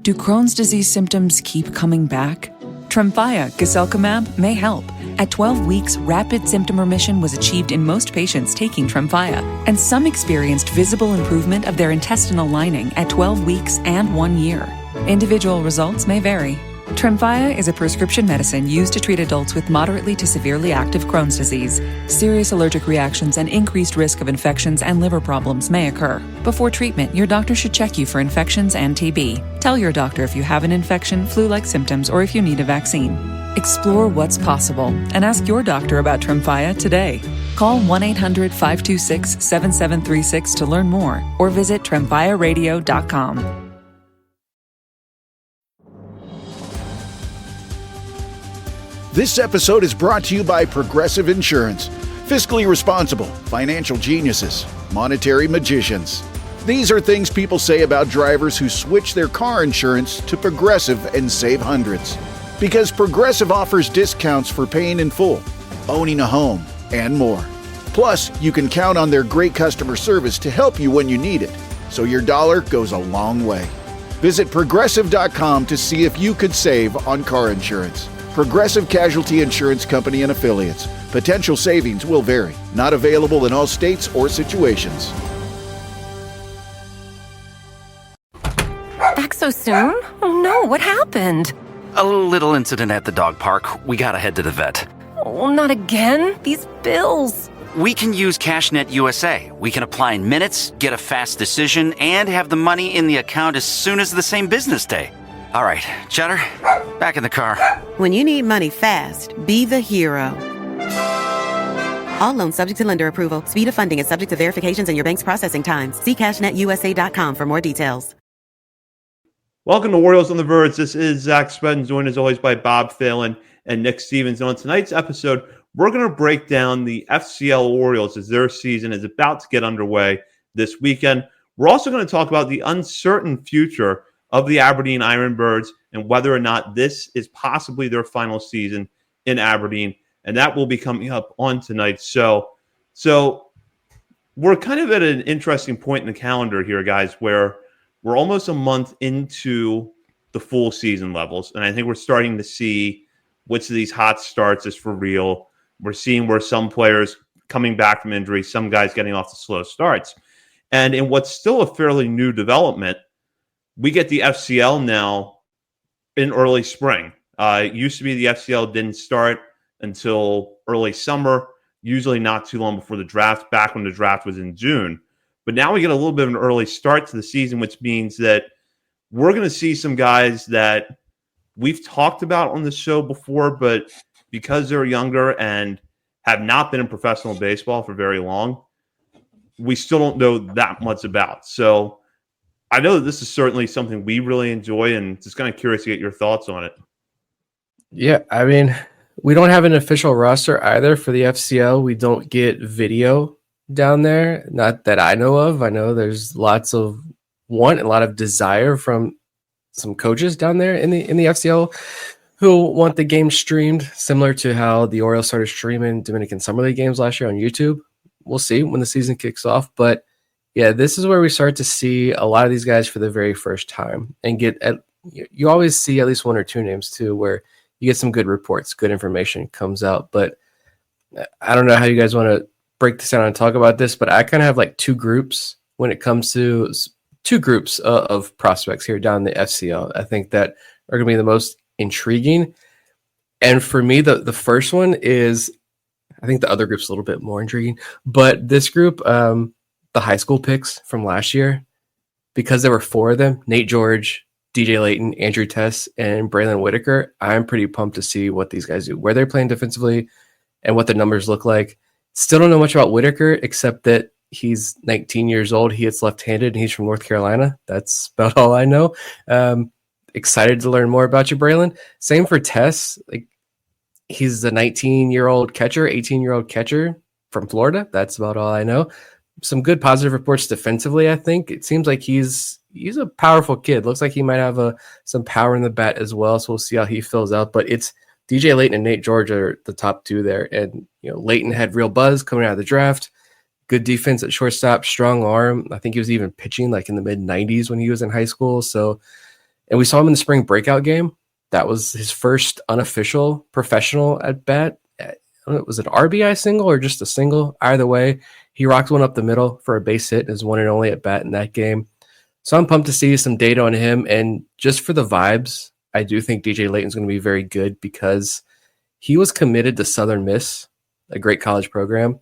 Do Crohn's disease symptoms keep coming back? Tremfya guselkumab may help. At 12 weeks, rapid symptom remission was achieved in most patients taking Tremfya, and some experienced visible improvement of their intestinal lining at 12 weeks and 1 year. Individual results may vary. Tremfya is a prescription medicine used to treat adults with moderately to severely active Crohn's disease. Serious allergic reactions and increased risk of infections and liver problems may occur. Before treatment, your doctor should check you for infections and TB. Tell your doctor if you have an infection, flu-like symptoms, or if you need a vaccine. Explore what's possible and ask your doctor about Tremfya today. Call 1-800-526-7736 to learn more or visit tremfyaradio.com. This episode is brought to you by Progressive Insurance. Fiscally responsible, financial geniuses, monetary magicians. These are things people say about drivers who switch their car insurance to Progressive and save hundreds. Because Progressive offers discounts for paying in full, owning a home, and more. Plus, you can count on their great customer service to help you when you need it, so your dollar goes a long way. Visit Progressive.com to see if you could save on car insurance. Progressive Casualty Insurance Company and Affiliates. Potential savings will vary. Not available in all states or situations. Back so soon? Oh no, what happened? A little incident at the dog park. We gotta head to the vet. Oh, not again. These bills. We can use CashNet USA. We can apply in minutes, get a fast decision, and have the money in the account as soon as the same business day. All right, Cheddar, back in the car. When you need money fast, be the hero. All loans subject to lender approval. Speed of funding is subject to verifications and your bank's processing times. See CashNetUSA.com for more details. Welcome to Orioles on the Verge. This is Zach Spedden, joined as always by Bob Phelan and Nick Stevens. And on tonight's episode, we're going to break down the FCL Orioles as their season is about to get underway this weekend. We're also going to talk about the uncertain future of the Aberdeen Ironbirds and whether or not this is possibly their final season in Aberdeen. And that will be coming up on tonight's show. So we're kind of at an interesting point in the calendar here, guys, where we're almost a month into the full season levels. And I think we're starting to see which of these hot starts is for real. We're seeing where some players coming back from injury, some guys getting off the slow starts. And in what's still a fairly new development, we get the FCL now in early spring. It used to be the FCL didn't start until early summer, usually not too long before the draft, back when the draft was in June. But now we get a little bit of an early start to the season, which means that we're going to see some guys that we've talked about on the show before, but because they're younger and have not been in professional baseball for very long, we still don't know that much about. So I know that this is certainly something we really enjoy, and just kind of curious to get your thoughts on it. Yeah, I mean, we don't have an official roster either for the FCL. We don't get video down there, not that I know of. I know there's lots of want and a lot of desire from some coaches down there in the FCL who want the game streamed, similar to how the Orioles started streaming Dominican Summer League games last year on YouTube. We'll see when the season kicks off, but yeah, this is where we start to see a lot of these guys for the very first time and you always see at least one or two names too, where you get some good reports, good information comes out. But I don't know how you guys want to break this down and talk about this, but I kind of have like two groups when it comes to two groups of prospects here down the FCL. I think that are going to be the most intriguing. And for me, the first one is, I think the other group's a little bit more intriguing, but this group, the high school picks from last year, because there were four of them, Nate George, DJ Layton, Andrew Tess, and Braylon Whitaker. I'm pretty pumped to see what these guys do, where they're playing defensively and what the numbers look like. Still don't know much about Whitaker, except that he's 19 years old. He hits left-handed and he's from North Carolina. That's about all I know. Excited to learn more about you, Braylon. Same for Tess. Like, he's a 19-year-old catcher, 18-year-old catcher from Florida. That's about all I know. Some good positive reports defensively, I think. It seems like he's a powerful kid. Looks like he might have some power in the bat as well, so we'll see how he fills out. But it's DJ Layton and Nate George are the top two there. And, Layton had real buzz coming out of the draft. Good defense at shortstop, strong arm. I think he was even pitching like in the mid-90s when he was in high school. So And we saw him in the spring breakout game. That was his first unofficial professional at bat. It was an RBI single or just a single. Either way, he rocked one up the middle for a base hit, his one and only at bat in that game. So I'm pumped to see some data on him. And just for the vibes, I do think DJ Layton's going to be very good because he was committed to Southern Miss, a great college program.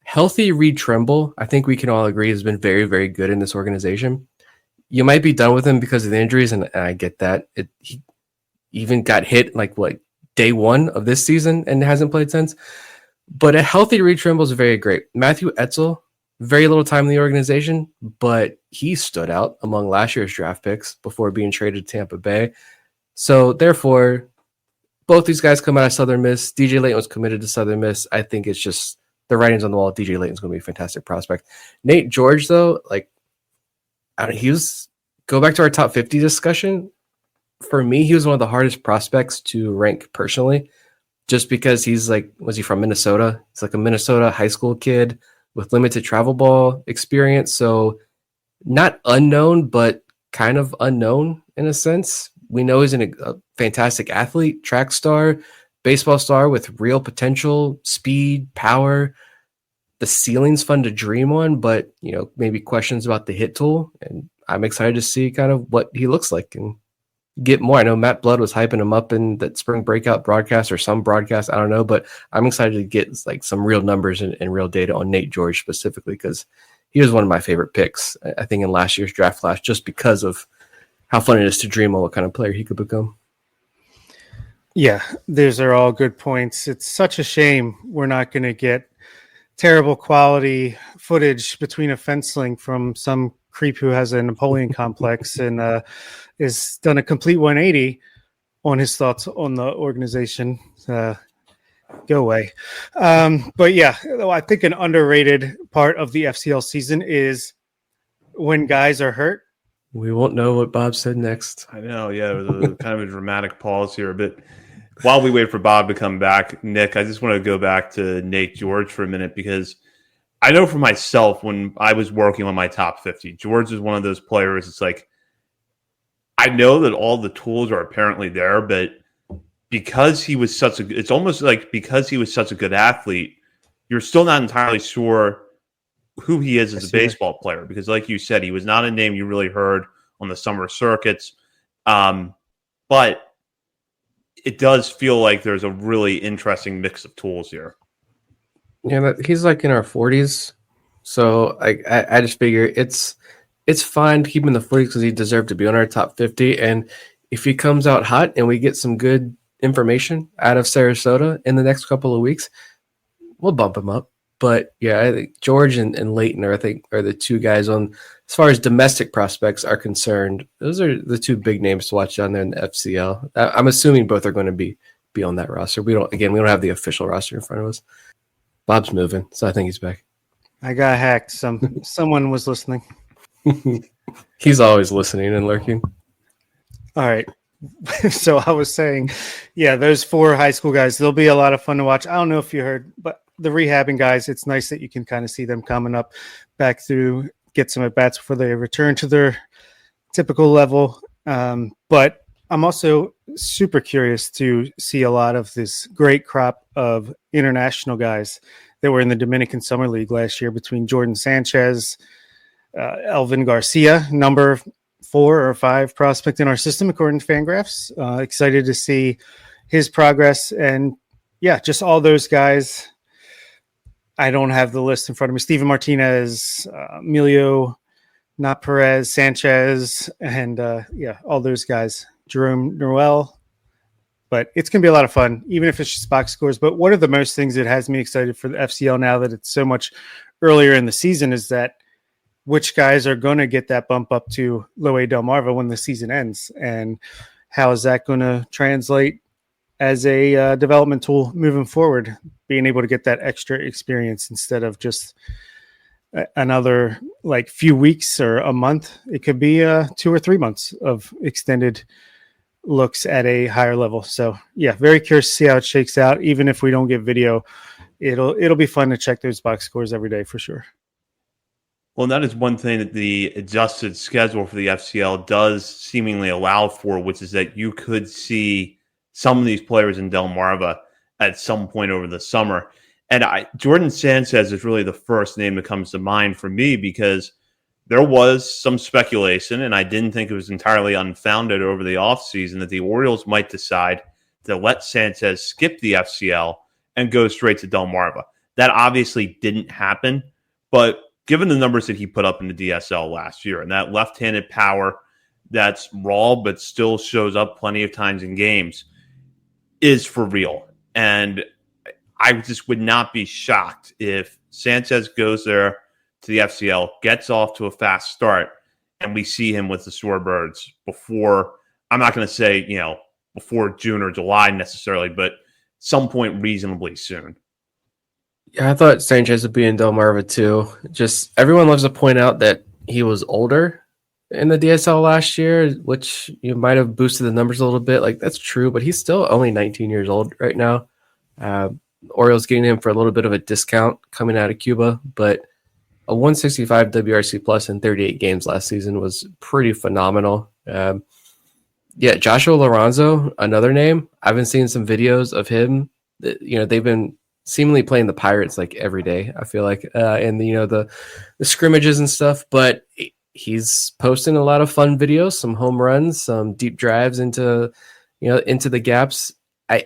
Healthy Reed Trimble, I think we can all agree, has been very, very good in this organization. You might be done with him because of the injuries, and I get that. He even got hit day one of this season and hasn't played since. But a healthy Reed Trimble is very great. Matthew Etzel, very little time in the organization, but he stood out among last year's draft picks before being traded to Tampa Bay. So therefore, both these guys come out of Southern Miss. DJ Layton was committed to Southern Miss. I think it's just the writing's on the wall. DJ Layton's going to be a fantastic prospect. Nate George, though, go back to our top 50 discussion. For me, he was one of the hardest prospects to rank personally, just because was he from Minnesota? He's like a Minnesota high school kid with limited travel ball experience. So not unknown, but kind of unknown in a sense. We know he's a fantastic athlete, track star, baseball star with real potential, speed, power. The ceiling's fun to dream on, but maybe questions about the hit tool. And I'm excited to see kind of what he looks like and get more. I know Matt Blood was hyping him up in that spring breakout broadcast or some broadcast. I don't know, but I'm excited to get some real numbers and real data on Nate George specifically because he was one of my favorite picks, I think, in last year's draft class, just because of how fun it is to dream on what kind of player he could become. Yeah, those are all good points. It's such a shame we're not going to get terrible quality footage between a fence link from some creep who has a Napoleon complex and has done a complete 180 on his thoughts on the organization. Go away. But yeah, I think an underrated part of the FCL season is when guys are hurt. We won't know what Bob said next. I know, yeah, it was kind of a dramatic pause here. But while we wait for Bob to come back, Nick, I just want to go back to Nate George for a minute because I know for myself when I was working on my top 50, George is one of those players. It's like, I know that all the tools are apparently there, but because he was it's almost like because he was such a good athlete, you're still not entirely sure who he is as a baseball player. Because like you said, he was not a name you really heard on the summer circuits. But it does feel like there's a really interesting mix of tools here. Yeah, he's in our 40s. So I just figure it's fine to keep him in the 40s because he deserved to be on our top 50. And if he comes out hot and we get some good information out of Sarasota in the next couple of weeks, we'll bump him up. But yeah, I think George and Layton are the two guys on, as far as domestic prospects are concerned, those are the two big names to watch down there in the FCL. I'm assuming both are going to be on that roster. We don't have the official roster in front of us. Bob's moving, so I think he's back. I got hacked. Someone was listening. He's always listening and lurking. All right. So I was saying, yeah, those four high school guys, they'll be a lot of fun to watch. I don't know if you heard, but the rehabbing guys, it's nice that you can kind of see them coming up back through, get some at-bats before they return to their typical level. But I'm also super curious to see a lot of this great crop of international guys that were in the Dominican Summer League last year between Jordan Sanchez, Elvin Garcia, number 4 or 5 prospect in our system, according to Fangraphs. Excited to see his progress. And yeah, just all those guys. I don't have the list in front of me. Steven Martinez, Emilio, not Perez, Sanchez, and all those guys. Jerome Noel. But it's going to be a lot of fun, even if it's just box scores. But one of the most things that has me excited for the FCL now that it's so much earlier in the season is that which guys are going to get that bump up to Low A Delmarva when the season ends, and how is that going to translate as a development tool moving forward, being able to get that extra experience instead of just another few weeks or a month. It could be 2 or 3 months of extended looks at a higher level. So yeah, very curious to see how it shakes out. Even if we don't get video, it'll be fun to check those box scores every day for sure. Well, that is one thing that the adjusted schedule for the FCL does seemingly allow for, which is that you could see some of these players in Delmarva at some point over the summer. And Jordan Sanchez is really the first name that comes to mind for me because there was some speculation, and I didn't think it was entirely unfounded over the offseason, that the Orioles might decide to let Sanchez skip the FCL and go straight to Delmarva. That obviously didn't happen, but given the numbers that he put up in the DSL last year and that left-handed power that's raw but still shows up plenty of times in games is for real. And I just would not be shocked if Sanchez goes there to the FCL, gets off to a fast start, and we see him with the Shorebirds before, I'm not going to say, before June or July necessarily, but some point reasonably soon. Yeah, I thought Sanchez would be in Delmarva too. Just everyone loves to point out that he was older in the DSL last year, which you might have boosted the numbers a little bit. Like, that's true, but he's still only 19 years old right now. Orioles getting him for a little bit of a discount coming out of Cuba, but a 165 WRC plus in 38 games last season was pretty phenomenal. Joshua Lorenzo, another name. I've been seeing some videos of him. They've been seemingly playing the Pirates like every day, I feel like, and the scrimmages and stuff, but he's posting a lot of fun videos, some home runs, some deep drives into the gaps.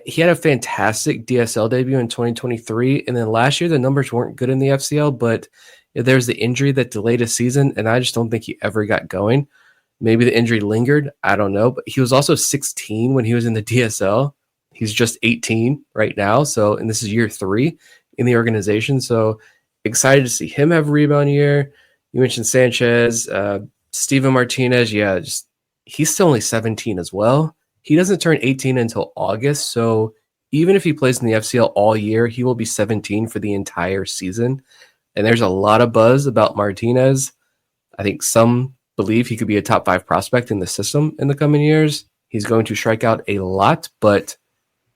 He had a fantastic DSL debut in 2023, and then last year the numbers weren't good in the FCL, but there's the injury that delayed a season, and I just don't think he ever got going. Maybe the injury lingered, I don't know, but he was also 16 when he was in the DSL. He's just 18 right now. And this is year 3 in the organization. So excited to see him have a rebound year. You mentioned Sanchez, Steven Martinez. Yeah, he's still only 17 as well. He doesn't turn 18 until August. So even if he plays in the FCL all year, he will be 17 for the entire season. And there's a lot of buzz about Martinez. I think some believe he could be a top 5 prospect in the system in the coming years. He's going to strike out a lot, but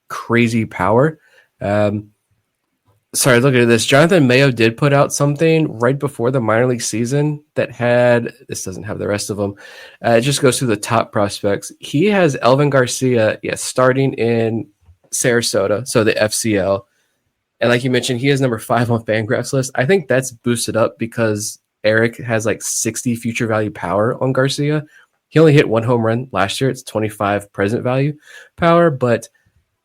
crazy power. Sorry, look at this. Jonathan Mayo did put out something right before the minor league season that had, this doesn't have the rest of them. It just goes through the top prospects. He has Elvin Garcia, starting in Sarasota, so the FCL. And like you mentioned, he is number 5 on Fangraphs list. I think that's boosted up because Eric has like 60 future value power on Garcia. He only hit 1 home run last year. It's 25 present value power, but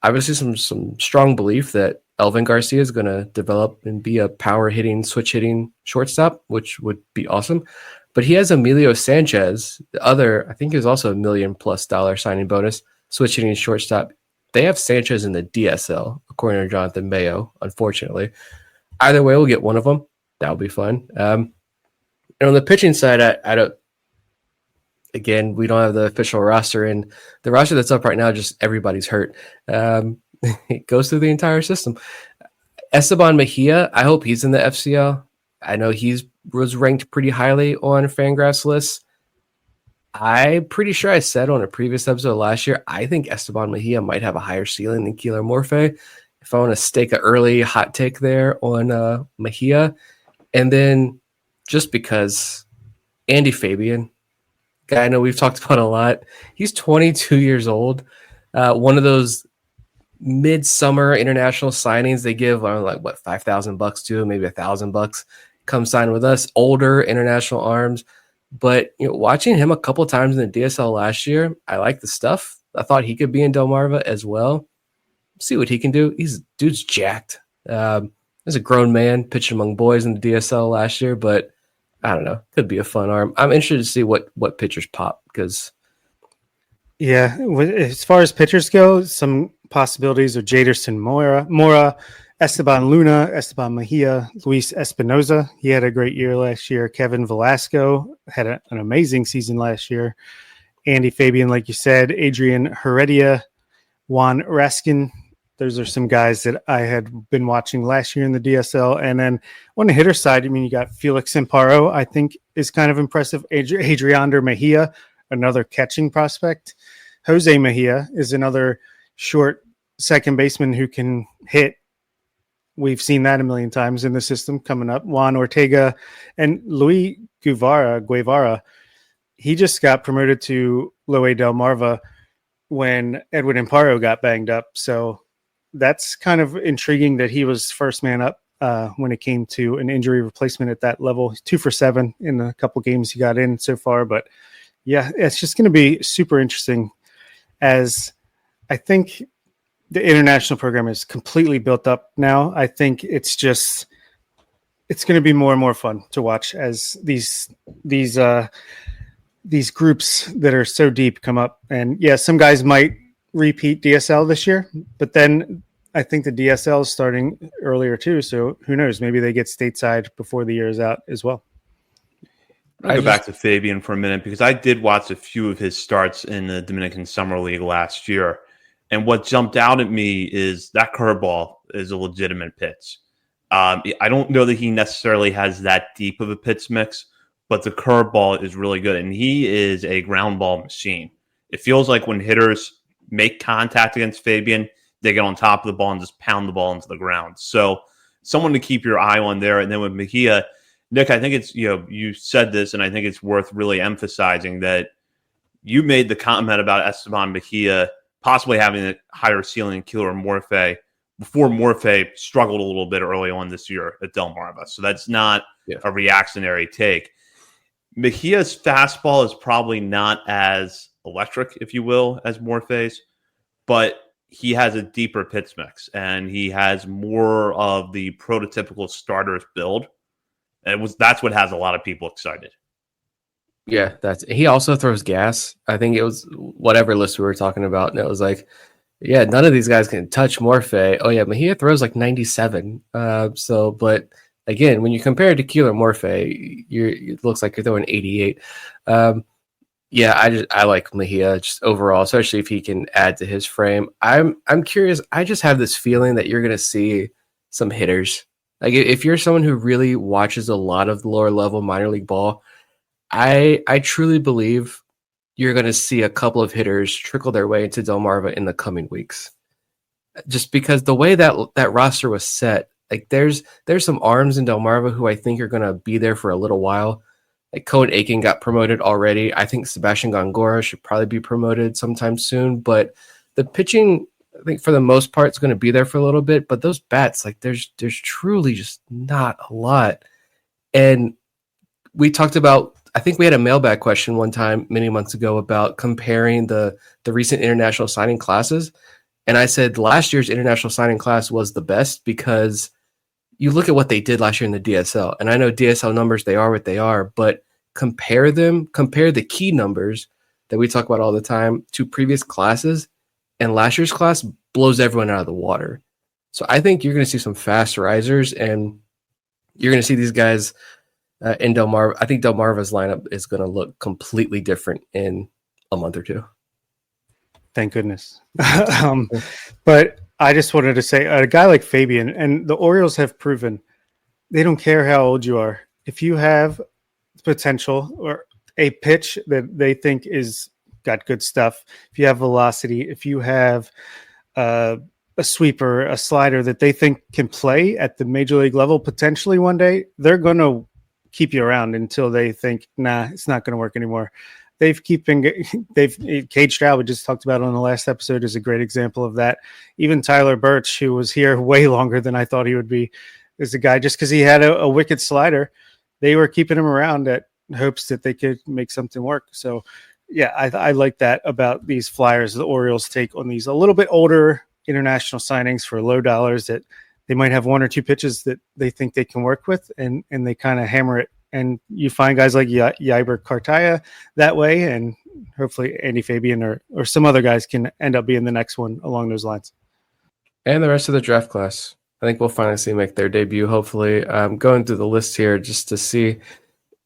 obviously some strong belief that Elvin Garcia is going to develop and be a power hitting, switch hitting shortstop, which would be awesome. But he has Emilio Sanchez, the other, I think is also $1 million+ signing bonus, switch hitting shortstop. They have Sanchez in the DSL, according to Jonathan Mayo, unfortunately. Either way, we'll get one of them. That'll be fun. And on the pitching side, I don't, again, we don't have the official roster, and the roster that's up right now, just everybody's hurt. It goes through the entire system. Esteban Mejia, I hope he's in the FCL. I know was ranked pretty highly on Fangraphs lists. I'm pretty sure I said on a previous episode last year, I think Esteban Mejia might have a higher ceiling than Keeler Morphe. If I want to stake an early hot take there on Mejia. And then just because Andy Fabian, guy I know we've talked about a lot, he's 22 years old. One of those midsummer international signings they give $5,000 to, maybe $1,000. Come sign with us. Older international arms. But watching him a couple times in the DSL last year, I like the stuff. I thought he could be in Delmarva as well. See what he can do. Dude's jacked. There's a grown man pitching among boys in the DSL last year, but I don't know. Could be a fun arm. I'm interested to see what pitchers pop because. Yeah, as far as pitchers go, some possibilities are Jaderson Mora, Esteban Luna, Esteban Mejia, Luis Espinoza. He had a great year last year. Kevin Velasco had an amazing season last year. Andy Fabian, like you said, Adrian Heredia, Juan Raskin. Those are some guys that I had been watching last year in the DSL. And then on the hitter side, you got Felix Amparo, I think is kind of impressive. Adriander Mejia, another catching prospect. Jose Mejia is another short second baseman who can hit we've seen that a million times in the system coming up. Juan Ortega and Luis Guevara, he just got promoted to Loe Del Marva when Edwin Amparo got banged up. So that's kind of intriguing that he was first man up when it came to an injury replacement at that level. He's 2 for 7 in a couple games he got in so far. But yeah, it's just going to be super interesting, as I think the international program is completely built up now. I think it's going to be more and more fun to watch as these groups that are so deep come up. And yeah, some guys might repeat DSL this year, but then I think the DSL is starting earlier too. So who knows? Maybe they get stateside before the year is out as well. I'll go back to Fabian for a minute, because I did watch a few of his starts in the Dominican Summer League last year. And what jumped out at me is that curveball is a legitimate pitch. I don't know that he necessarily has that deep of a pitch mix, but the curveball is really good. And he is a ground ball machine. It feels like when hitters make contact against Fabian, they get on top of the ball and just pound the ball into the ground. So someone to keep your eye on there. And then with Mejia, Nick, I think it's, you said this, and I think it's worth really emphasizing that you made the comment about Esteban Mejia possibly having a higher ceiling than Keeler Morphe before Morphe struggled a little bit early on this year at Del Marva. So that's not a reactionary take. Mejia's fastball is probably not as electric, if you will, as Morphe's, but he has a deeper pitch mix, and he has more of the prototypical starter's build. And that's what has a lot of people excited. Yeah, he also throws gas. I think it was whatever list we were talking about, and it was like, yeah, none of these guys can touch Morphe. Oh yeah, Mejia throws like 97. But again, when you compare it to Keeler Morphe, it looks like you're throwing 88. I like Mejia just overall, especially if he can add to his frame. I'm curious. I just have this feeling that you're going to see some hitters. Like if you're someone who really watches a lot of the lower level minor league ball, I truly believe you're going to see a couple of hitters trickle their way into Del Marva in the coming weeks. Just because the way that roster was set, like there's some arms in Del Marva who I think are going to be there for a little while. Like Cohen Aiken got promoted already. I think Sebastian Gongora should probably be promoted sometime soon. But the pitching, I think for the most part, is going to be there for a little bit. But those bats, like there's truly just not a lot. And we talked about, I think we had a mailbag question one time many months ago about comparing the recent international signing classes. And I said last year's international signing class was the best because you look at what they did last year in the DSL. And I know DSL numbers, they are what they are, but compare the key numbers that we talk about all the time to previous classes. And last year's class blows everyone out of the water. So I think you're going to see some fast risers, and you're going to see these guys in Del Marva. I think Del Marva's lineup is going to look completely different in a month or two. Thank goodness. But I just wanted to say a guy like Fabian, and the Orioles have proven they don't care how old you are. If you have potential or a pitch that they think is got good stuff, if you have velocity, if you have a sweeper, a slider that they think can play at the major league level potentially one day, they're going to keep you around until they think, nah, it's not going to work anymore. Cage Stroud, we just talked about on the last episode, is a great example of that. Even Tyler Birch, who was here way longer than I thought he would be, is a guy just because he had a wicked slider, they were keeping him around at hopes that they could make something work. So yeah, I like that about these flyers the Orioles take on these a little bit older international signings for low dollars, that they might have one or two pitches that they think they can work with, and they kind of hammer it. And you find guys like Yaiber Cartaya that way, and hopefully Andy Fabian or some other guys can end up being the next one along those lines. And the rest of the draft class, I think we'll finally see make their debut, hopefully. Going through the list here just to see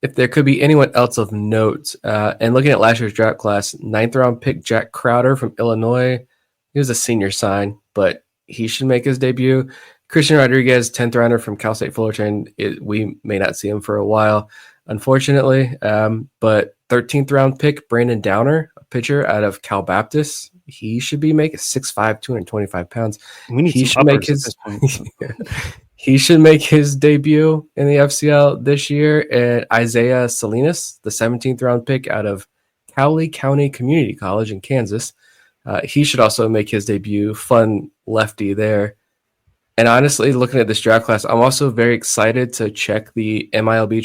if there could be anyone else of note. And looking at last year's draft class, 9th round pick Jack Crowder from Illinois. He was a senior sign, but he should make his debut. Christian Rodriguez, 10th rounder from Cal State Fullerton. We may not see him for a while, unfortunately. But 13th round pick Brandon Downer, a pitcher out of Cal Baptist. He should be making 6'5", 225 pounds. We need he some should make uppers his. He should make his debut in the FCL this year. And Isaiah Salinas, the 17th round pick out of Cowley County Community College in Kansas, he should also make his debut. Fun lefty there. And honestly, looking at this draft class, I'm also very excited to check the MILB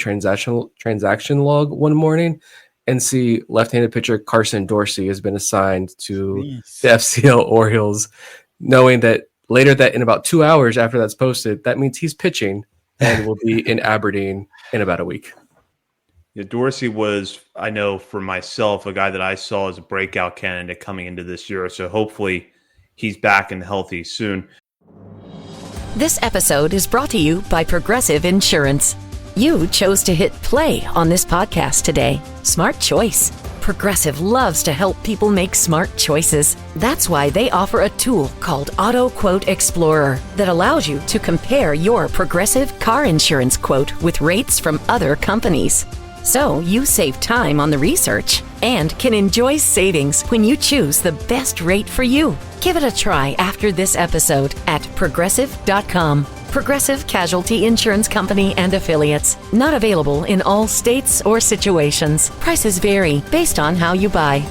transaction log one morning and see left-handed pitcher Carson Dorsey has been assigned to the FCL Orioles, knowing that later that in about 2 hours after that's posted, that means he's pitching and will be in Aberdeen in about a week. Yeah, Dorsey was, I know for myself, a guy that I saw as a breakout candidate coming into this year. So hopefully he's back and healthy soon. This episode is brought to you by Progressive Insurance. You chose to hit play on this podcast today. Smart choice. Progressive loves to help people make smart choices. That's why they offer a tool called Auto Quote Explorer that allows you to compare your Progressive car insurance quote with rates from other companies. So you save time on the research and can enjoy savings when you choose the best rate for you. Give it a try after this episode at progressive.com. Progressive Casualty Insurance Company and Affiliates. Not available in all states or situations. Prices vary based on how you buy.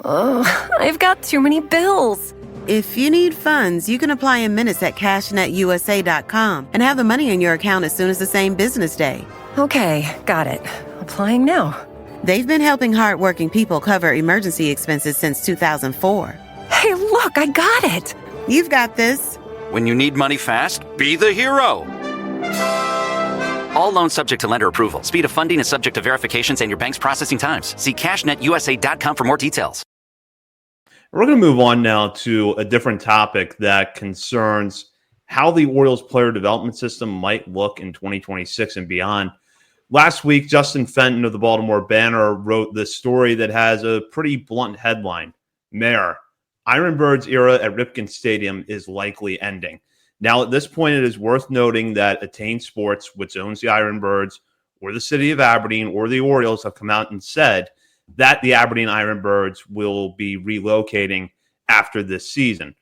Ugh, I've got too many bills. If you need funds, you can apply in minutes at cashnetusa.com and have the money in your account as soon as the same business day. Okay, got it. Applying now. They've been helping hardworking people cover emergency expenses since 2004. Hey, look, I got it. You've got this. When you need money fast, be the hero. All loans subject to lender approval. Speed of funding is subject to verifications and your bank's processing times. See cashnetusa.com for more details. We're going to move on now to a different topic that concerns how the Orioles player development system might look in 2026 and beyond. Last week, Justin Fenton of the Baltimore Banner wrote this story that has a pretty blunt headline. Mayor, Ironbird's era at Ripken Stadium is likely ending. Now, at this point, it is worth noting that Attain Sports, which owns the Ironbirds, or the city of Aberdeen, or the Orioles have come out and said that the Aberdeen Ironbirds will be relocating after this season.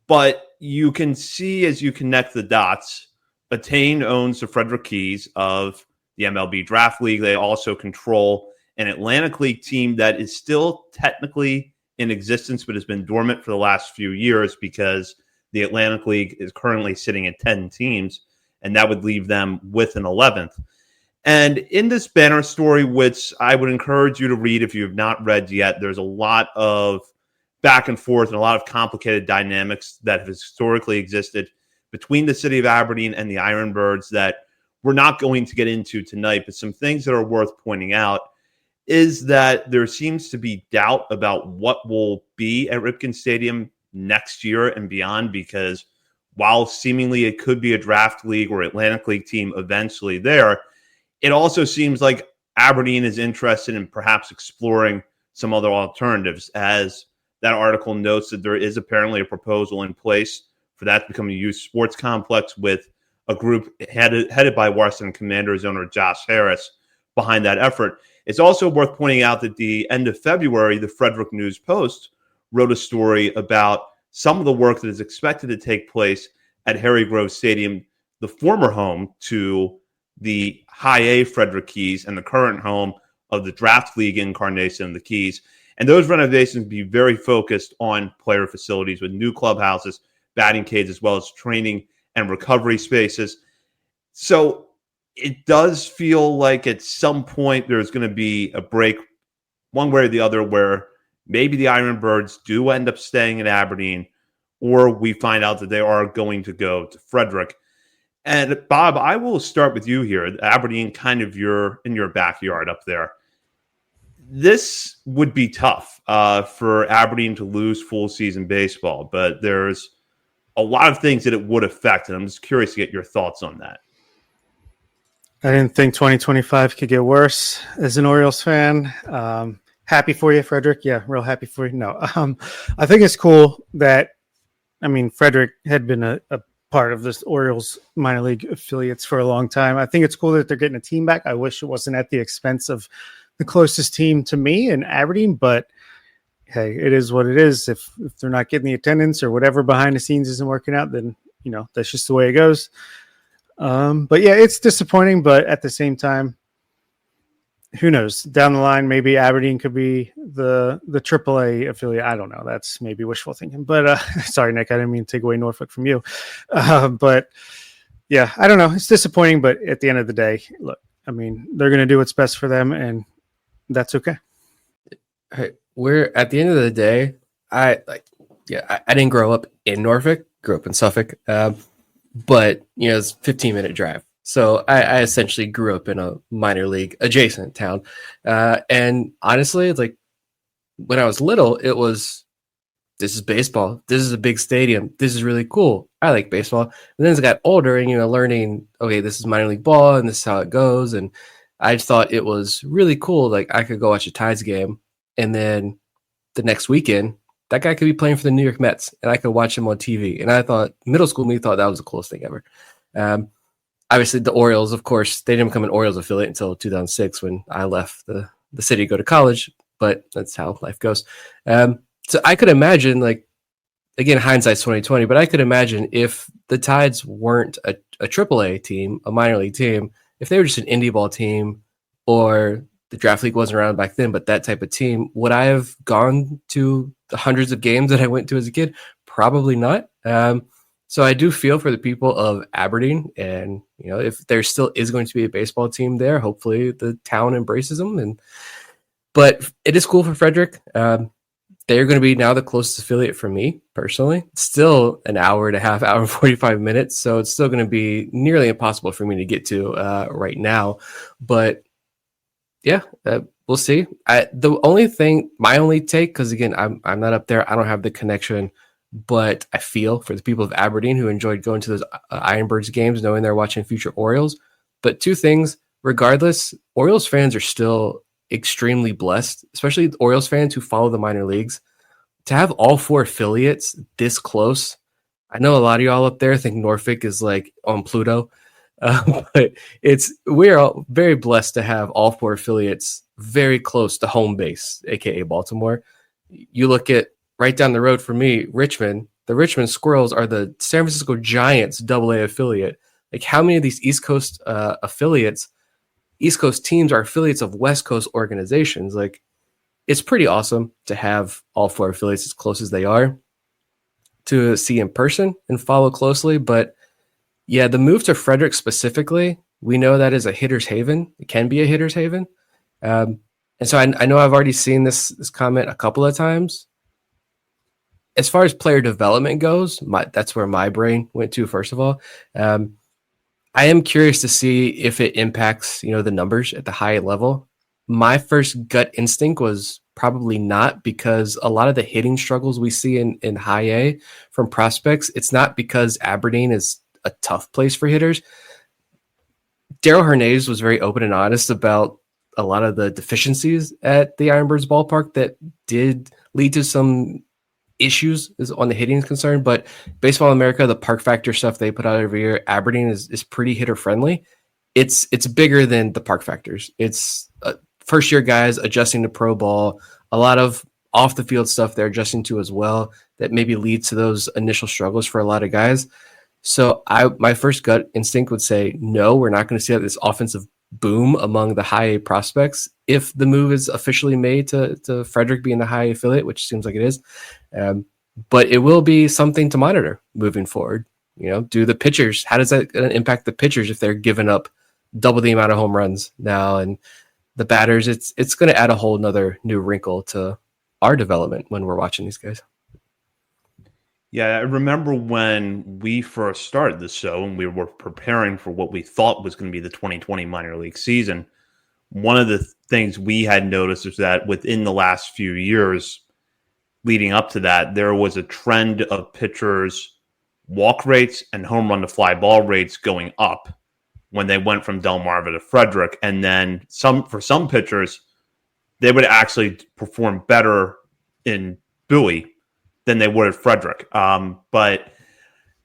But you can see as you connect the dots, Attain owns the Frederick Keys of the MLB Draft League. They also control an Atlantic League team that is still technically in existence, but has been dormant for the last few years because the Atlantic League is currently sitting at 10 teams, and that would leave them with an 11th. And in this Banner story, which I would encourage you to read if you have not read yet, there's a lot of back and forth and a lot of complicated dynamics that have historically existed between the city of Aberdeen and the Ironbirds that we're not going to get into tonight. But some things that are worth pointing out is that there seems to be doubt about what will be at Ripken Stadium next year and beyond, because while seemingly it could be a draft league or Atlantic League team eventually there, it also seems like Aberdeen is interested in perhaps exploring some other alternatives, as that article notes that there is apparently a proposal in place for that to become a youth sports complex with a group headed by Washington Commanders owner Josh Harris behind that effort. It's also worth pointing out that the end of February, the Frederick News Post wrote a story about some of the work that is expected to take place at Harry Grove Stadium, the former home to the High A Frederick Keys and the current home of the Draft League incarnation of the Keys. And those renovations be very focused on player facilities with new clubhouses, batting cages, as well as training and recovery spaces. So it does feel like at some point there's going to be a break one way or the other where maybe the Ironbirds do end up staying in Aberdeen, or we find out that they are going to go to Frederick. And Bob, I will start with you here. Aberdeen, kind of in your backyard up there. This would be tough for Aberdeen to lose full season baseball, but there's a lot of things that it would affect, and I'm just curious to get your thoughts on that. I didn't think 2025 could get worse as an Orioles fan. Happy for you, Frederick. Yeah, real happy for you. No, I think it's cool that, Frederick had been a part of this Orioles minor league affiliates for a long time. I think it's cool that they're getting a team back. I wish it wasn't at the expense of the closest team to me in Aberdeen, but hey, it is what it is. If they're not getting the attendance or whatever behind the scenes isn't working out, then that's just the way it goes. But yeah, it's disappointing. But at the same time, who knows? Down the line, maybe Aberdeen could be the AAA affiliate. I don't know. That's maybe wishful thinking. But sorry, Nick, I didn't mean to take away Norfolk from you. But yeah, I don't know. It's disappointing, but at the end of the day, look, I mean, they're going to do what's best for them, and that's okay. Hey, we're at the end of the day. I didn't grow up in Norfolk. Grew up in Suffolk, but it's a 15-minute drive. So I essentially grew up in a minor league adjacent town. And honestly, it's like when I was little, it was, this is baseball. This is a big stadium. This is really cool. I like baseball. And then as I got older and, learning, okay, this is minor league ball and this is how it goes. And I thought it was really cool. Like I could go watch a Tides game, and then the next weekend, that guy could be playing for the New York Mets and I could watch him on TV. And I thought, middle school me thought that was the coolest thing ever. Obviously, the Orioles, of course, they didn't become an Orioles affiliate until 2006 when I left the city to go to college, but that's how life goes. So I could imagine, like, again, hindsight's 2020, but I could imagine if the Tides weren't a AAA team, a minor league team, if they were just an indie ball team, or the draft league wasn't around back then, but that type of team, would I have gone to the hundreds of games that I went to as a kid? Probably not. So I do feel for the people of Aberdeen, and if there still is going to be a baseball team there, hopefully the town embraces them. But it is cool for Frederick. They're going to be now the closest affiliate for me personally. It's still an hour and a half, hour and 45 minutes, so it's still going to be nearly impossible for me to get to right now. But yeah, we'll see. The only thing, my only take, because again, I'm not up there, I don't have the connection. But I feel for the people of Aberdeen who enjoyed going to those Ironbirds games, knowing they're watching future Orioles. But two things, regardless, Orioles fans are still extremely blessed, especially Orioles fans who follow the minor leagues, to have all four affiliates this close. I know a lot of y'all up there think Norfolk is like on Pluto, but we're all very blessed to have all four affiliates very close to home base, aka Baltimore. You look at right down the road for me, Richmond. The Richmond Squirrels are the San Francisco Giants AA affiliate. Like, how many of these East Coast affiliates, East Coast teams are affiliates of West Coast organizations? Like, it's pretty awesome to have all four affiliates as close as they are to see in person and follow closely. But yeah, the move to Frederick specifically, we know that is a hitter's haven. It can be a hitter's haven. And so I know I've already seen this comment a couple of times. As far as player development goes, that's where my brain went to, first of all. I am curious to see if it impacts, the numbers at the high level. My first gut instinct was probably not, because a lot of the hitting struggles we see in high A from prospects, it's not because Aberdeen is a tough place for hitters. Daryl Hernandez was very open and honest about a lot of the deficiencies at the Ironbirds ballpark that did lead to some issues is on the hitting is concerned. But Baseball America, the park factor stuff they put out every year, Aberdeen is pretty hitter friendly. It's bigger than the park factors. It's first year guys adjusting to pro ball, a lot of off the field stuff they're adjusting to as well that maybe leads to those initial struggles for a lot of guys. So my first gut instinct would say no, we're not going to see this offensive boom among the high A prospects if the move is officially made to Frederick being the high A affiliate, which seems like it is. But it will be something to monitor moving forward. Do the pitchers, how does that impact the pitchers if they're giving up double the amount of home runs now? And the batters, it's going to add a whole nother new wrinkle to our development when we're watching these guys. Yeah, I remember when we first started the show and we were preparing for what we thought was going to be the 2020 minor league season. One of the things we had noticed is that within the last few years leading up to that, there was a trend of pitchers' walk rates and home run to fly ball rates going up when they went from Delmarva to Frederick. And then for some pitchers, they would actually perform better in Bowie than they would at Frederick. But,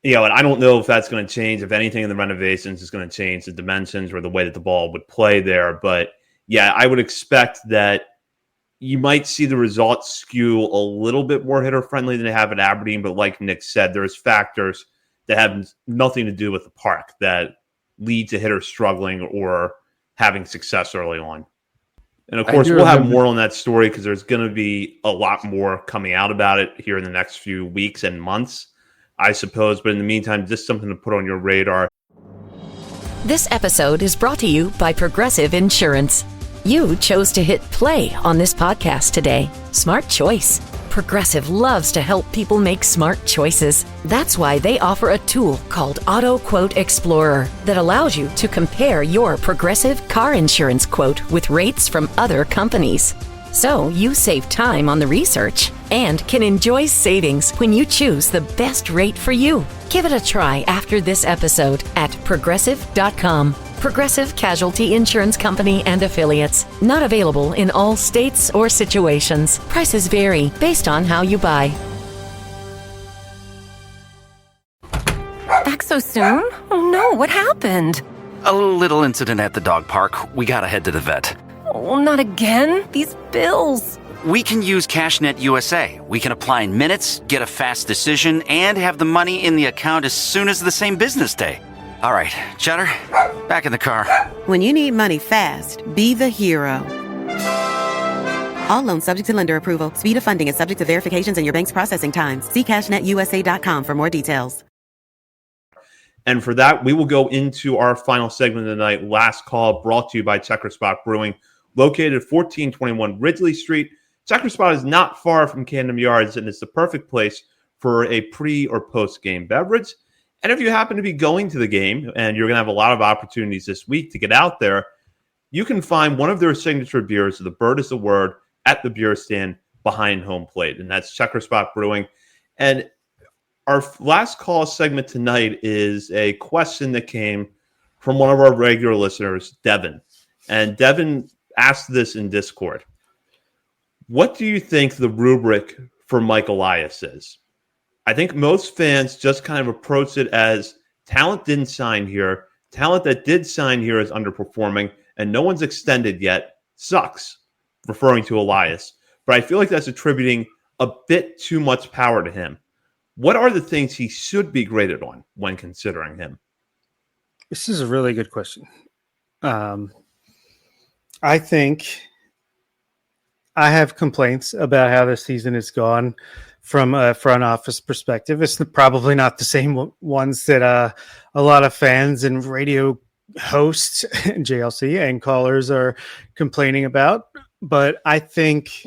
and I don't know if that's going to change. If anything in the renovations is going to change the dimensions or the way that the ball would play there. But, yeah, I would expect that, you might see the results skew a little bit more hitter friendly than they have at Aberdeen. But like Nick said, there's factors that have nothing to do with the park that lead to hitters struggling or having success early on. And of course, we'll have more on that story because there's going to be a lot more coming out about it here in the next few weeks and months, I suppose. But in the meantime, just something to put on your radar. This episode is brought to you by Progressive Insurance. You chose to hit play on this podcast today. Smart choice. Progressive loves to help people make smart choices. That's why they offer a tool called Auto Quote Explorer that allows you to compare your Progressive car insurance quote with rates from other companies. So you save time on the research and can enjoy savings when you choose the best rate for you. Give it a try after this episode at progressive.com. Progressive Casualty Insurance Company and Affiliates. Not available in all states or situations. Prices vary based on how you buy. Back so soon? Oh no, what happened? A little incident at the dog park. We gotta head to the vet. Oh, not again. These bills. We can use CashNet USA. We can apply in minutes, get a fast decision, and have the money in the account as soon as the same business day. All right, Cheddar, back in the car. When you need money fast, be the hero. All loans subject to lender approval. Speed of funding is subject to verifications and your bank's processing times. See CashNetUSA.com for more details. And for that, we will go into our final segment of the night, Last Call, brought to you by Checker Spot Brewing, located at 1421 Ridley Street. Checker Spot is not far from Camden Yards, and it's the perfect place for a pre- or post-game beverage. And if you happen to be going to the game, and you're going to have a lot of opportunities this week to get out there, you can find one of their signature beers, The Bird is the Word, at the beer stand behind home plate. And that's Checker Spot Brewing. And our last call segment tonight is a question that came from one of our regular listeners, Devin. And Devin asked this in Discord. What do you think the rubric for Mike Elias is? I think most fans just kind of approach it as talent didn't sign here. Talent that did sign here is underperforming, and no one's extended yet. Sucks, referring to Elias. But I feel like that's attributing a bit too much power to him. What are the things he should be graded on when considering him? This is a really good question. I think I have complaints about how the season has gone from a front office perspective. It's probably not the same ones that a lot of fans and radio hosts, JLC, and callers are complaining about. But I think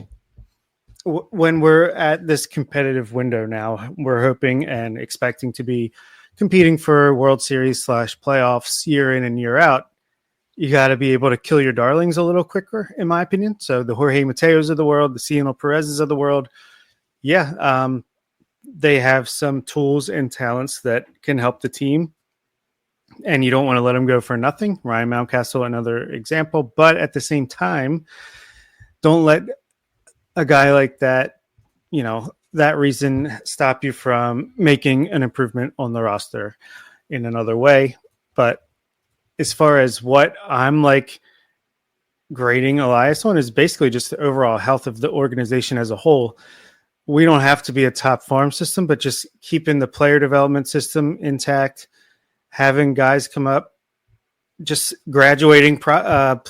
when we're at this competitive window now, we're hoping and expecting to be competing for World Series / playoffs year in and year out. You got to be able to kill your darlings a little quicker, in my opinion. So the Jorge Mateos of the world, the Ciano Perez's of the world, they have some tools and talents that can help the team, and you don't want to let them go for nothing. Ryan Mountcastle, another example. But at the same time, don't let a guy like that, that reason stop you from making an improvement on the roster in another way. But as far as what I'm grading Elias on is basically just the overall health of the organization as a whole. We don't have to be a top farm system, but just keeping the player development system intact, having guys come up, just graduating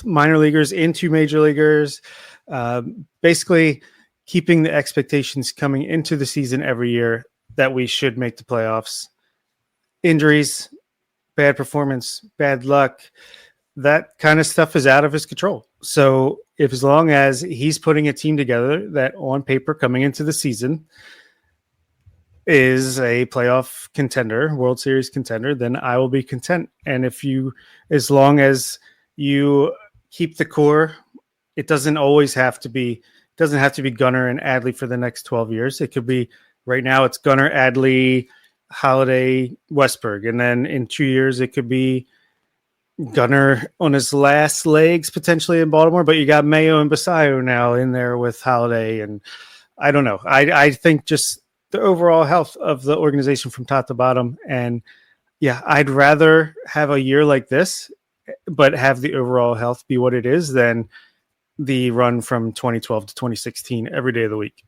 minor leaguers into major leaguers, basically keeping the expectations coming into the season every year that we should make the playoffs. Injuries, bad performance, bad luck, that kind of stuff is out of his control. So if as long as he's putting a team together that on paper coming into the season is a playoff contender, World Series contender, then I will be content. And as long as you keep the core, it doesn't have to be Gunnar and Adley for the next 12 years. It could be right now it's Gunnar, Adley, Holiday, Westberg. And then in 2 years, it could be Gunnar on his last legs potentially in Baltimore, but you got Mayo and Basayo now in there with Holiday. And I don't know. I think just the overall health of the organization from top to bottom. And I'd rather have a year like this, but have the overall health be what it is than the run from 2012 to 2016 every day of the week,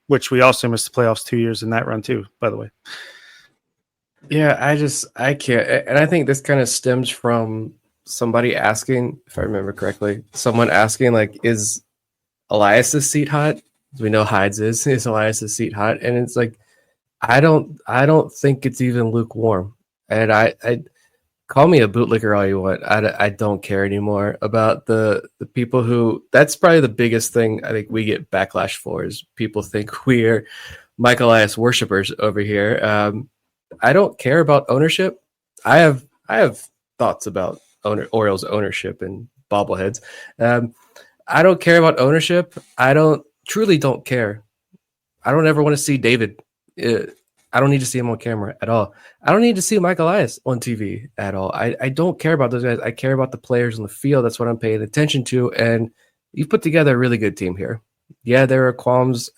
which we also missed the playoffs 2 years in that run too, by the way. Yeah, I can't. And I think this kind of stems from somebody asking, if I remember correctly, someone asking, like, is Elias's seat hot? We know Hyde's is Elias's seat hot? And it's like, I don't think it's even lukewarm. And I call me a bootlicker all you want. I don't care anymore about the people who, that's probably the biggest thing I think we get backlash for, is people think we're Mike Elias worshipers over here. I don't care about ownership. I have thoughts about Orioles ownership and bobbleheads. I don't care about ownership. I truly don't care. I don't ever want to see David. I don't need to see him on camera at all. I don't need to see Mike Elias on TV at all. I don't care about those guys. I care about the players on the field. That's what I'm paying attention to. And you've put together a really good team here. Yeah, there are qualms.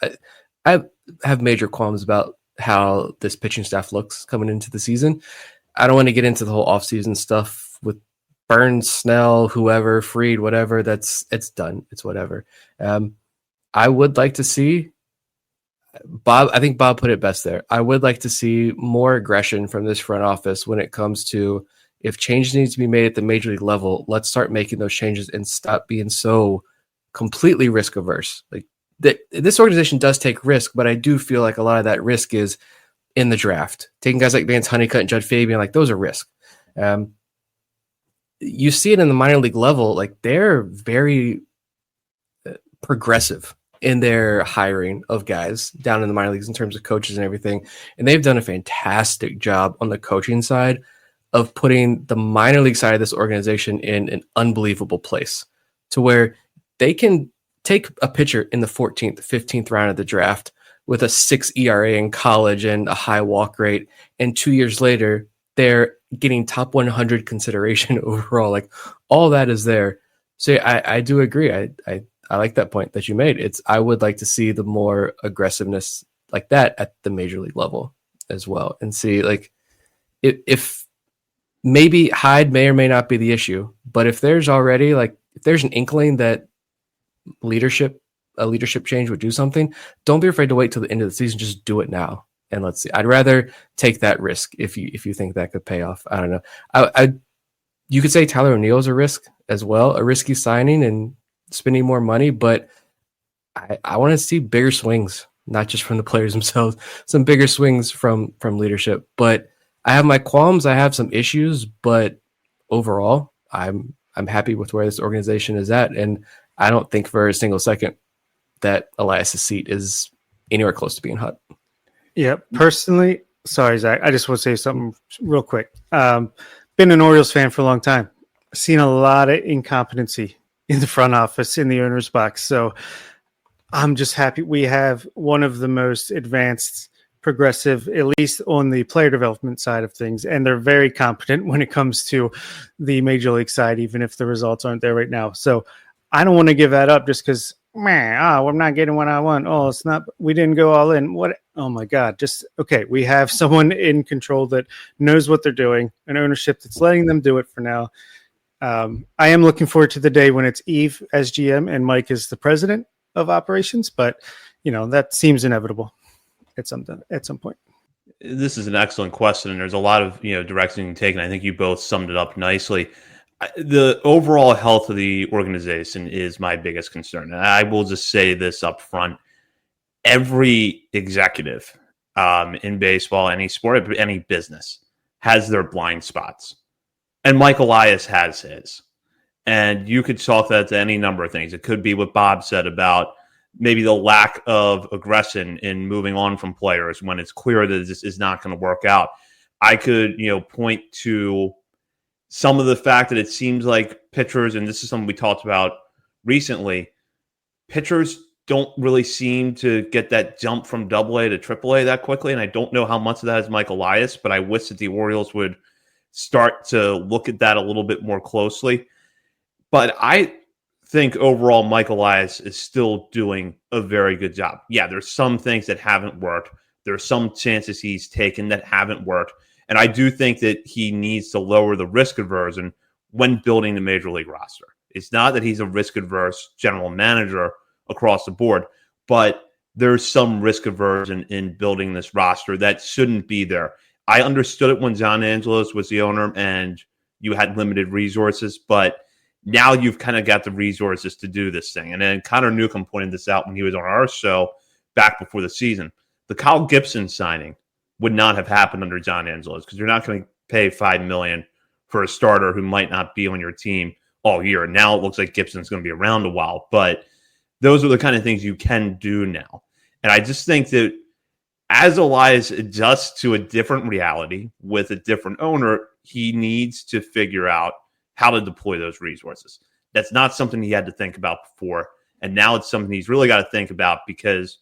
I have major qualms about how this pitching staff looks coming into the season. I don't want to get into the whole offseason stuff with Burns, Snell, whoever, Fried, whatever. It's done. It's whatever. I would like to see Bob. I think Bob put it best there. I would like to see more aggression from this front office when it comes to, if change needs to be made at the major league level, let's start making those changes and stop being so completely risk averse. Like, this organization does take risk, but I do feel like a lot of that risk is in the draft. Taking guys like Vance Honeycutt and Judd Fabian, like, those are risk. You see it in the minor league level, like, they're very progressive in their hiring of guys down in the minor leagues in terms of coaches and everything. And they've done a fantastic job on the coaching side of putting the minor league side of this organization in an unbelievable place, to where they can take a pitcher in the 14th, 15th round of the draft with a 6 ERA in college and a high walk rate, and 2 years later, they're getting top 100 consideration overall. Like, all that is there. So I do agree. I like that point that you made. I would like to see the more aggressiveness like that at the major league level as well, and see, like, if maybe Hyde may or may not be the issue, but if there's already, like, if there's an inkling that a leadership change would do something, don't be afraid to wait till the end of the season. Just do it now, and let's see. I'd rather take that risk if you think that could pay off. I don't know. You could say Tyler O'Neill is a risk as well, a risky signing and spending more money, but I want to see bigger swings, not just from the players themselves, some bigger swings from leadership. But I have my qualms. I have some issues, but overall, I'm happy with where this organization is at, and I don't think for a single second that Elias's seat is anywhere close to being hot. Yeah, personally, sorry, Zach, I just want to say something real quick. Been an Orioles fan for a long time. Seen a lot of incompetency in the front office, in the owner's box. So I'm just happy we have one of the most advanced, progressive, at least on the player development side of things. And they're very competent when it comes to the major league side, even if the results aren't there right now. So I don't want to give that up just because, we're not getting what I want. Oh, it's not, we didn't go all in. What? Oh my God. Just, okay. We have someone in control that knows what they're doing, an ownership that's letting them do it for now. I am looking forward to the day when it's Eve as GM and Mike is the president of operations, but that seems inevitable at some point. This is an excellent question, and there's a lot of direction you can take, and I think you both summed it up nicely. The overall health of the organization is my biggest concern, and I will just say this up front: every executive in baseball, any sport, any business has their blind spots. And Mike Elias has his. And you could chalk that to any number of things. It could be what Bob said about maybe the lack of aggression in moving on from players when it's clear that this is not going to work out. I could, point to some of the fact that it seems like pitchers, and this is something we talked about recently, pitchers don't really seem to get that jump from AA to AAA that quickly. And I don't know how much of that is Mike Elias, but I wish that the Orioles would start to look at that a little bit more closely. But I think overall Mike Elias is still doing a very good job. Yeah, there's some things that haven't worked. There are some chances he's taken that haven't worked. And I do think that he needs to lower the risk aversion when building the major league roster. It's not that he's a risk-averse general manager across the board, but there's some risk aversion in building this roster that shouldn't be there. I understood it when John Angelos was the owner and you had limited resources, but now you've kind of got the resources to do this thing. And then Connor Newcomb pointed this out when he was on our show back before the season. The Kyle Gibson signing would not have happened under John Angelos because you're not going to pay $5 million for a starter who might not be on your team all year. Now it looks like Gibson's going to be around a while, but those are the kind of things you can do now. And I just think that as Elias adjusts to a different reality with a different owner, he needs to figure out how to deploy those resources. That's not something he had to think about before. And now it's something he's really got to think about because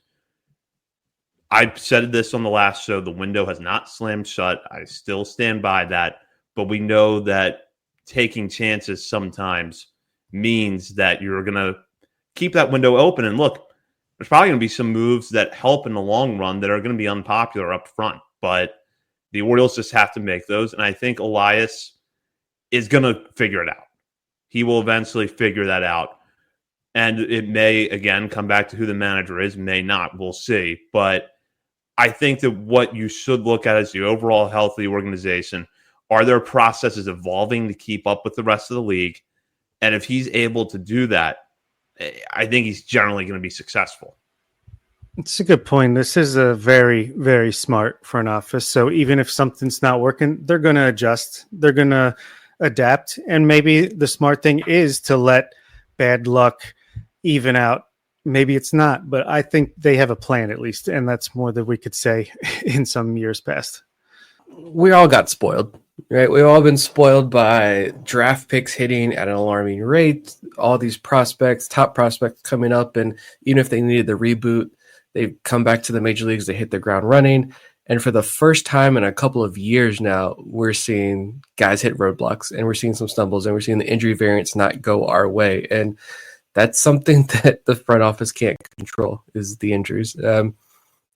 I said this on the last show, the window has not slammed shut. I still stand by that. But we know that taking chances sometimes means that you're going to keep that window open. And look, there's probably going to be some moves that help in the long run that are going to be unpopular up front. But the Orioles just have to make those. And I think Elias is going to figure it out. He will eventually figure that out. And it may, again, come back to who the manager is, may not. We'll see. But I think that what you should look at is the overall health of the organization. Are their processes evolving to keep up with the rest of the league? And if he's able to do that, I think he's generally going to be successful. It's a good point. This is a very, very smart front office. So even if something's not working, they're going to adjust. They're going to adapt. And maybe the smart thing is to let bad luck even out. Maybe it's not, but I think they have a plan at least. And that's more than we could say in some years past. We all got spoiled, right? We've all been spoiled by draft picks hitting at an alarming rate, all these prospects, top prospects coming up. And even if they needed the reboot, they come back to the major leagues, they hit the ground running. And for the first time in a couple of years now, we're seeing guys hit roadblocks and we're seeing some stumbles and we're seeing the injury variants not go our way. And that's something that the front office can't control is the injuries,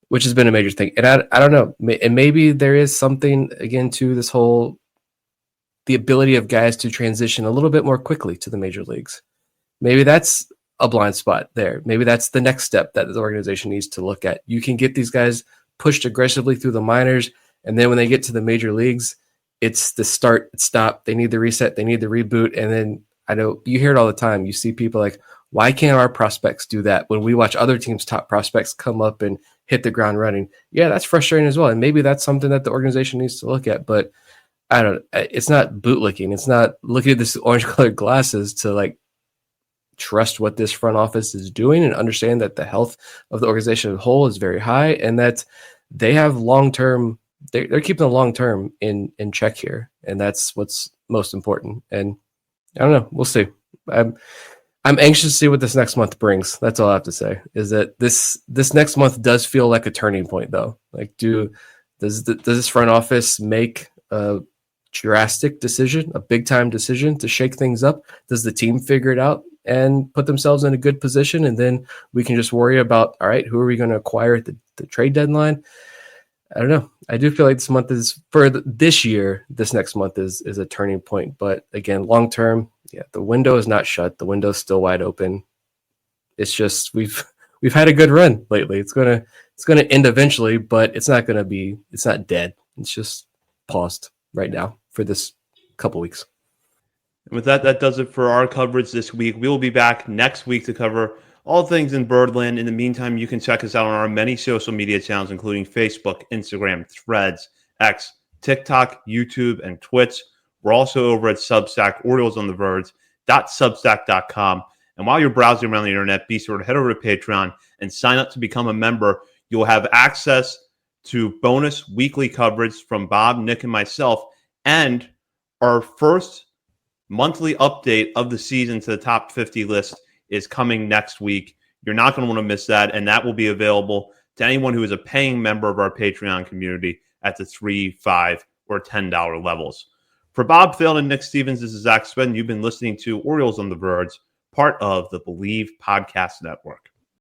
which has been a major thing. And I don't know. And maybe there is something, again, to this whole, the ability of guys to transition a little bit more quickly to the major leagues. Maybe that's a blind spot there. Maybe that's the next step that the organization needs to look at. You can get these guys pushed aggressively through the minors, and then when they get to the major leagues, it's the start, stop. They need the reset, they need the reboot. And then I know you hear it all the time. You see people like, why can't our prospects do that when we watch other teams' top prospects come up and hit the ground running? Yeah, that's frustrating as well. And maybe that's something that the organization needs to look at. But I don't know. It's not bootlicking. It's not looking at this orange-colored glasses to like trust what this front office is doing and understand that the health of the organization as a whole is very high and that they have long-term, they're keeping the long-term in check here. And that's what's most important. And I don't know. We'll see. I'm anxious to see what this next month brings. That's all I have to say is that this next month does feel like a turning point though. Like does this front office make a drastic decision, a big time decision to shake things up? Does the team figure it out and put themselves in a good position? And then we can just worry about, all right, who are we going to acquire at the trade deadline? I don't know. I do feel like this month is for this year. This next month is a turning point. But again, long term, yeah, the window is not shut. The window is still wide open. It's just we've had a good run lately. It's gonna end eventually, but it's not dead. It's just paused right now for this couple weeks. And with that does it for our coverage this week. We will be back next week to cover all things in Birdland. In the meantime, you can check us out on our many social media channels, including Facebook, Instagram, Threads, X, TikTok, YouTube, and Twitch. We're also over at Substack, OriolesOnTheVerge.substack.com. And while you're browsing around the internet, be sure to head over to Patreon and sign up to become a member. You'll have access to bonus weekly coverage from Bob, Nick, and myself, and our first monthly update of the season to the top 50 list is coming next week. You're not going to want to miss that, and that will be available to anyone who is a paying member of our Patreon community at the $3, $5, or $10 levels. For Bob Phelan and Nick Stevens, this is Zach Spen. You've been listening to Orioles on the Verge, part of the Believe Podcast Network.